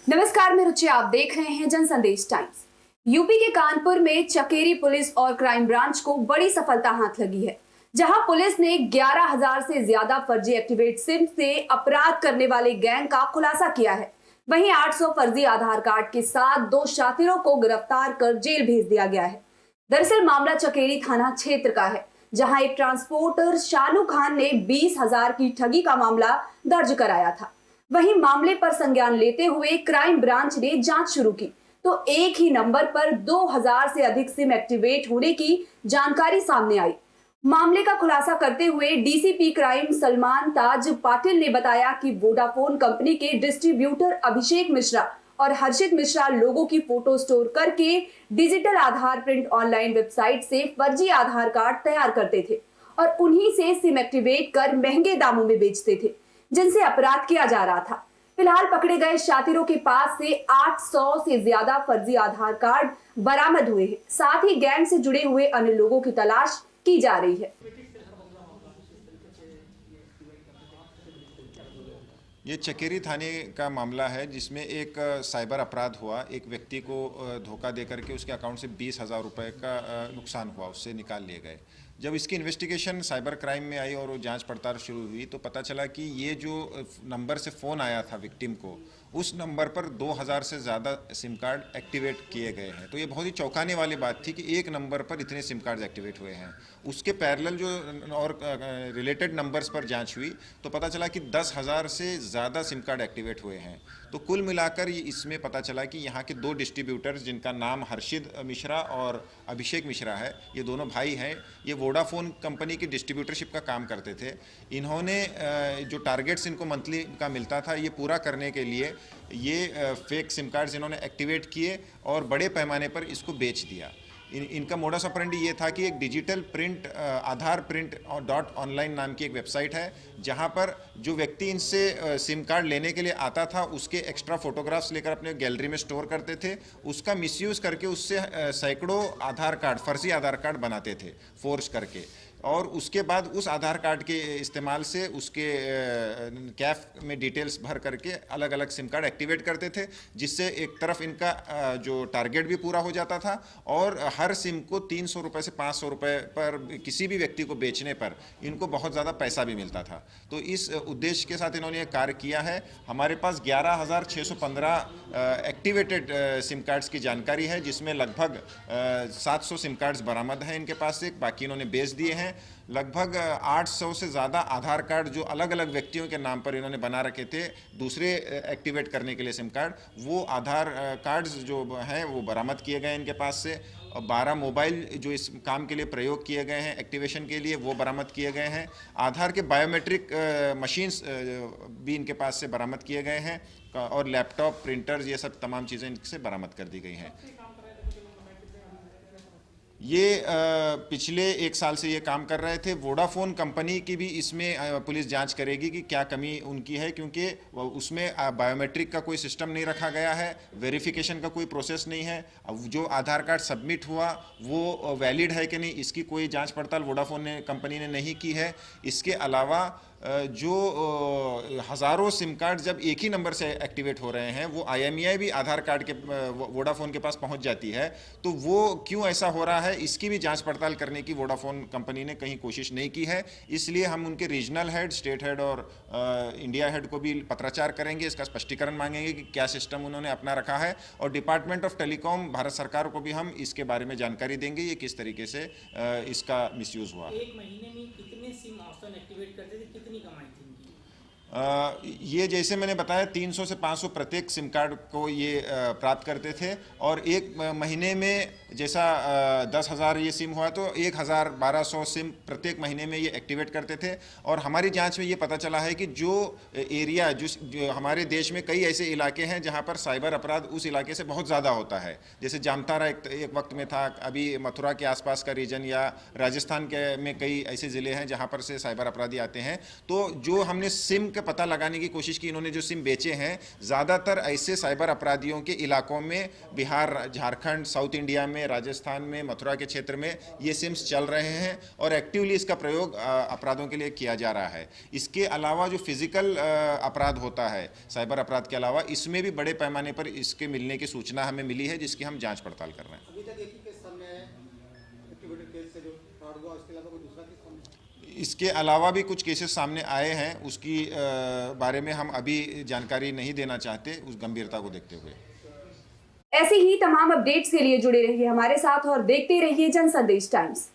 नमस्कार, मैं रुचि। आप देख रहे हैं जन संदेश टाइम्स। यूपी के कानपुर में चकेरी पुलिस और क्राइम ब्रांच को बड़ी सफलता हाथ लगी है, जहां पुलिस ने 11,000 से ज्यादा फर्जी एक्टिवेट सिम से अपराध करने वाले गैंग का खुलासा किया है। वहीं 800 फर्जी आधार कार्ड के साथ 2 शातिरों को गिरफ्तार कर जेल भेज दिया गया है। दरअसल मामला चकेरी थाना क्षेत्र का है, जहां एक ट्रांसपोर्टर शानू खान ने 20,000 की ठगी का मामला दर्ज कराया था। वहीं मामले पर संज्ञान लेते हुए क्राइम ब्रांच ने जांच शुरू की तो एक ही नंबर पर 2,000 से अधिक सिम एक्टिवेट होने की जानकारी सामने आई। मामले का खुलासा करते हुए डीसीपी क्राइम सलमान ताज पाटिल ने बताया कि वोडाफोन कंपनी के डिस्ट्रीब्यूटर अभिषेक मिश्रा और हर्षित मिश्रा लोगों की फोटो स्टोर करके डिजिटल आधार प्रिंट ऑनलाइन वेबसाइट से फर्जी आधार कार्ड तैयार करते थे और उन्हीं से सिम एक्टिवेट कर महंगे दामों में बेचते थे, जिनसे अपराध किया जा रहा था। फिलहाल पकड़े गए शातिरों के पास से 800 से ज्यादा फर्जी आधार कार्ड बरामद हुए हैं। साथ ही गैंग से जुड़े हुए अन्य लोगों की तलाश की जा रही है। ये चकेरी थाने का मामला है, जिसमें एक साइबर अपराध हुआ। एक व्यक्ति को धोखा दे करके उसके अकाउंट से 20,000 रुपये का नुकसान हुआ, उससे निकाल लिए गए। जब इसकी इन्वेस्टिगेशन साइबर क्राइम में आई और वो जांच पड़ताल शुरू हुई तो पता चला कि ये जो नंबर से फ़ोन आया था विक्टिम को, उस नंबर पर 2,000 से ज़्यादा सिम कार्ड एक्टिवेट किए गए हैं। तो ये बहुत ही चौंकाने वाली बात थी कि एक नंबर पर इतने सिम कार्ड एक्टिवेट हुए हैं। उसके पैरेलल जो और रिलेटेड नंबर्स पर जांच हुई तो पता चला कि 10,000 से ज़्यादा सिम कार्ड एक्टिवेट हुए हैं। तो कुल मिलाकर इसमें पता चला कि यहाँ के 2 डिस्ट्रीब्यूटर्स, जिनका नाम हर्षित मिश्रा और अभिषेक मिश्रा है, ये दोनों भाई हैं। ये वोडाफोन कंपनी की डिस्ट्रीब्यूटरशिप का काम करते थे। इन्होंने जो टारगेट्स इनको मंथली का मिलता था, ये पूरा करने के लिए ये फेक सिम कार्ड्स इन्होंने एक्टिवेट किए और बड़े पैमाने पर इसको बेच दिया। इनका मोडस ऑपरेंडी ये था कि एक डिजिटल प्रिंट आधार प्रिंट और .online नाम की एक वेबसाइट है, जहां पर जो व्यक्ति इनसे सिम कार्ड लेने के लिए आता था उसके एक्स्ट्रा फोटोग्राफ्स लेकर अपने गैलरी में स्टोर करते थे। उसका मिसयूज़ करके उससे सैकड़ों आधार कार्ड, फर्जी आधार कार्ड बनाते थे फोर्स करके, और उसके बाद उस आधार कार्ड के इस्तेमाल से उसके कैफ में डिटेल्स भर करके अलग अलग सिम कार्ड एक्टिवेट करते थे, जिससे एक तरफ इनका जो टारगेट भी पूरा हो जाता था और हर सिम को 300 रुपये से 500 रुपये पर किसी भी व्यक्ति को बेचने पर इनको बहुत ज़्यादा पैसा भी मिलता था। तो इस उद्देश्य के साथ इन्होंने ये कार्य किया है। हमारे पास 11,615 एक्टिवेटेड सिम कार्ड्स की जानकारी है, जिसमें लगभग 700 सिम कार्ड्स बरामद हैं इनके पास से, बाकी इन्होंने बेच दिए हैं। लगभग 800 से ज़्यादा आधार कार्ड जो अलग अलग व्यक्तियों के नाम पर इन्होंने बना रखे थे दूसरे एक्टिवेट करने के लिए सिम कार्ड, वो आधार कार्ड्स जो हैं वो बरामद किए गए इनके पास से। 12 मोबाइल जो इस काम के लिए प्रयोग किए गए हैं एक्टिवेशन के लिए, वो बरामद किए गए हैं। आधार के बायोमेट्रिक मशीन्स भी इनके पास से बरामद किए गए हैं और लैपटॉप, प्रिंटर्स, ये सब तमाम चीज़ें इनसे बरामद कर दी गई हैं। ये पिछले 1 साल से ये काम कर रहे थे। वोडाफोन कंपनी की भी इसमें पुलिस जांच करेगी कि क्या कमी उनकी है, क्योंकि उसमें बायोमेट्रिक का कोई सिस्टम नहीं रखा गया है, वेरिफिकेशन का कोई प्रोसेस नहीं है। अब जो आधार कार्ड सबमिट हुआ वो वैलिड है कि नहीं, इसकी कोई जांच पड़ताल वोडाफोन कंपनी ने नहीं की है। इसके अलावा जो हज़ारों सिम कार्ड जब एक ही नंबर से एक्टिवेट हो रहे हैं, वो IMEI भी आधार कार्ड के वोडाफोन के पास पहुंच जाती है, तो वो क्यों ऐसा हो रहा है, इसकी भी जांच पड़ताल करने की वोडाफोन कंपनी ने कहीं कोशिश नहीं की है। इसलिए हम उनके रीजनल हेड, स्टेट हेड और इंडिया हेड को भी पत्राचार करेंगे, इसका स्पष्टीकरण मांगेंगे कि क्या सिस्टम उन्होंने अपना रखा है, और डिपार्टमेंट ऑफ टेलीकॉम भारत सरकार को भी हम इसके बारे में जानकारी देंगे ये किस तरीके से इसका मिसयूज़ हुआ। एक महीने में कितने सिम ऑप्शन एक्टिवेट करते थे, कितनी कमाई थी इनकी? ये जैसे मैंने बताया 300 से 500 प्रत्येक सिम कार्ड को ये प्राप्त करते थे, और एक महीने में जैसा 10,000 ये सिम हुआ तो 1,1200 सिम प्रत्येक महीने में ये एक्टिवेट करते थे। और हमारी जांच में ये पता चला है कि जो एरिया जो हमारे देश में कई ऐसे इलाके हैं जहां पर साइबर अपराध उस इलाके से बहुत ज़्यादा होता है, जैसे जामताड़ा एक वक्त में था, अभी मथुरा के आसपास का रीजन, या राजस्थान के में कई ऐसे ज़िले हैं जहाँ पर से साइबर अपराधी आते हैं। तो जो हमने सिम का पता लगाने की कोशिश की। इन्होंने जो सिम बेचे हैं ज़्यादातर ऐसे साइबर अपराधियों के इलाकों में, बिहार, झारखंड, साउथ इंडिया में, राजस्थान में, मथुरा के क्षेत्र में ये सिम्स चल रहे हैं और एक्टिवली इसका प्रयोग अपराधों के लिए किया जा रहा है। इसके अलावा जो फिजिकल अपराध होता है साइबर अपराध के अलावा, इसमें भी बड़े पैमाने पर इसके मिलने की सूचना हमें मिली है, जिसकी हम जांच पड़ताल कर रहे हैं। अभी तक एक ही केस सामने आया है एक्टिवेटेड केस से जो फ्रॉड हुआ, उसके अलावा कोई दूसरा केस सामने? इसके अलावा भी कुछ केसेस सामने आए हैं, उसकी बारे में हम अभी जानकारी नहीं देना चाहते, उस गंभीरता को देखते हुए। ऐसे ही तमाम अपडेट्स के लिए जुड़े रहिए हमारे साथ और देखते रहिए जन संदेश टाइम्स।